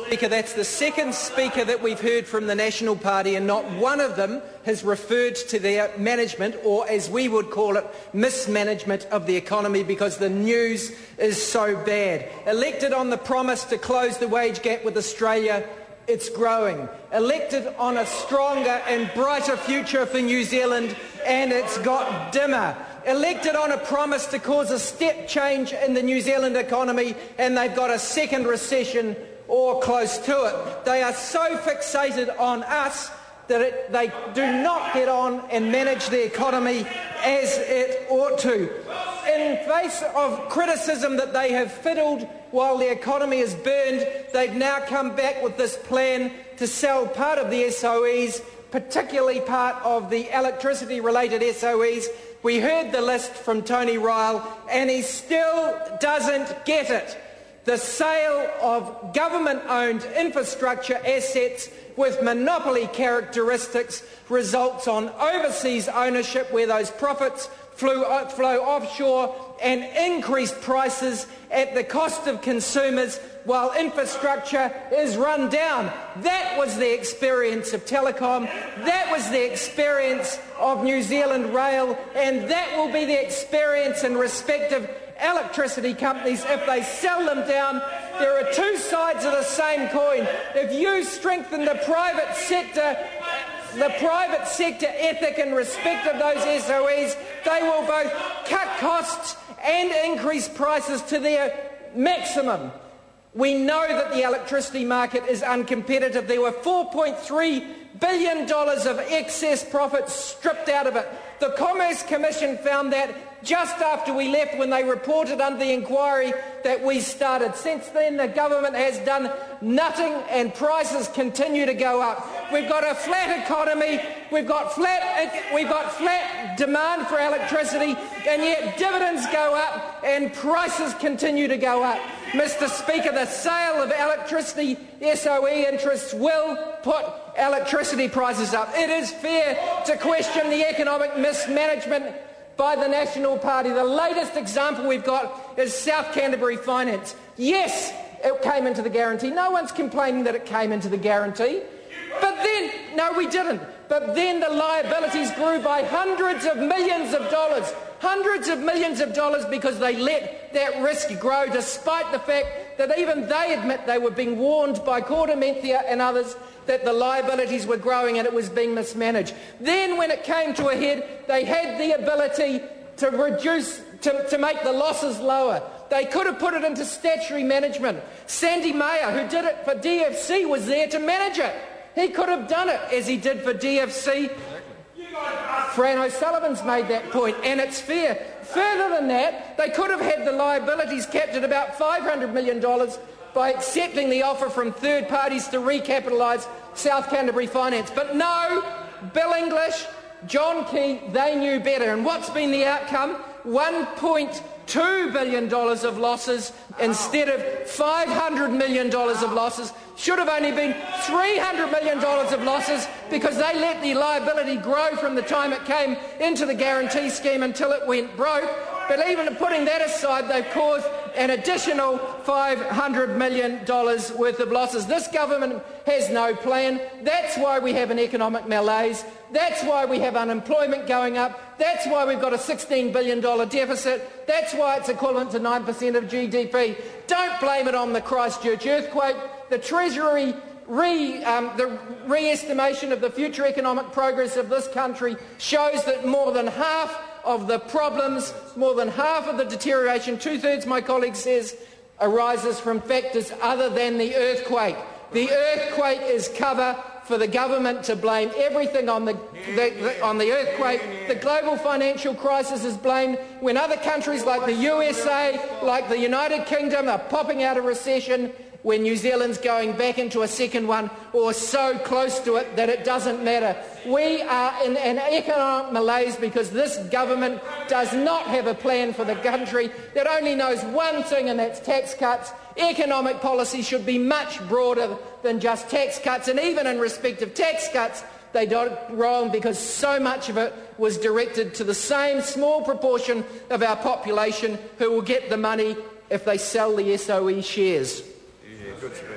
Speaker, that's the second speaker that we've heard from the National Party, and not one of them has referred to their management, or as we would call it, mismanagement of the economy, because the news is so bad. Elected on the promise to close the wage gap with Australia, it's growing. Elected on a stronger and brighter future for New Zealand, and it's got dimmer. Elected on a promise to cause a step change in the New Zealand economy, and they've got a second recession or close to it. They are so fixated on us that they do not get on and manage the economy as it ought to. In face of criticism that they have fiddled while the economy is burned, they've now come back with this plan to sell part of the SOEs, particularly part of the electricity-related SOEs. We heard the list from Tony Ryle, and he still doesn't get it. The sale of government-owned infrastructure assets with monopoly characteristics results on overseas ownership, where those profits flow offshore, and increased prices at the cost of consumers while infrastructure is run down. That was the experience of telecom, that was the experience of New Zealand Rail, and that will be the experience in respective electricity companies if they sell them down. There are two sides of the same coin. If you strengthen the private sector ethic in respect of those SOEs, they will both cut costs and increase prices to their maximum. We know that the electricity market is uncompetitive. There were $4.3 billion of excess profits stripped out of it. The Commerce Commission found that just after we left, when they reported under the inquiry that we started. Since then, the government has done nothing, and prices continue to go up. We've got a flat economy, we've got flat demand for electricity, and yet dividends go up and prices continue to go up. Mr. Speaker, the sale of electricity SOE interests will put electricity prices up. It is fair to question the economic mismanagement by the National Party. The latest example we've got is South Canterbury Finance. Yes, it came into the guarantee. No one's complaining that it came into the guarantee. But then, no, we didn't. But then the liabilities grew by hundreds of millions of dollars, because they let that risk grow, despite the fact that even they admit they were being warned by Kortementia and others that the liabilities were growing and it was being mismanaged. Then when it came to a head, they had the ability to reduce, to make the losses lower. They could have put it into statutory management. Sandy Mayer, who did it for DFC, was there to manage it. He could have done it as he did for DFC. Fran O'Sullivan's made that point, and it's fair. Further than that, they could have had the liabilities capped at about $500 million by accepting the offer from third parties to recapitalise South Canterbury Finance. But no, Bill English, John Key, they knew better. And what's been the outcome? $1.2 billion of losses instead of $500 million of losses. Should have only been $300 million of losses, because they let the liability grow from the time it came into the guarantee scheme until it went broke. But even putting that aside, they've caused an additional $500 million worth of losses. This government has no plan. That's why we have an economic malaise. That's why we have unemployment going up. That's why we've got a $16 billion deficit. That's why it's equivalent to 9% of GDP. Don't blame it on the Christchurch earthquake. The Treasury re-estimation of the future economic progress of this country shows that more than half of the problems, more than half of the deterioration, two-thirds, my colleague says, arises from factors other than the earthquake. The earthquake is cover for the government to blame everything on the earthquake. The global financial crisis is blamed when other countries like the USA, like the United Kingdom, are popping out of recession, when New Zealand's going back into a second one, or so close to it that it doesn't matter. We are in an economic malaise because this government does not have a plan for the country. It only knows one thing, and that's tax cuts. Economic policy should be much broader than just tax cuts, and even in respect of tax cuts, they got it wrong, because so much of it was directed to the same small proportion of our population who will get the money if they sell the SOE shares. good to be.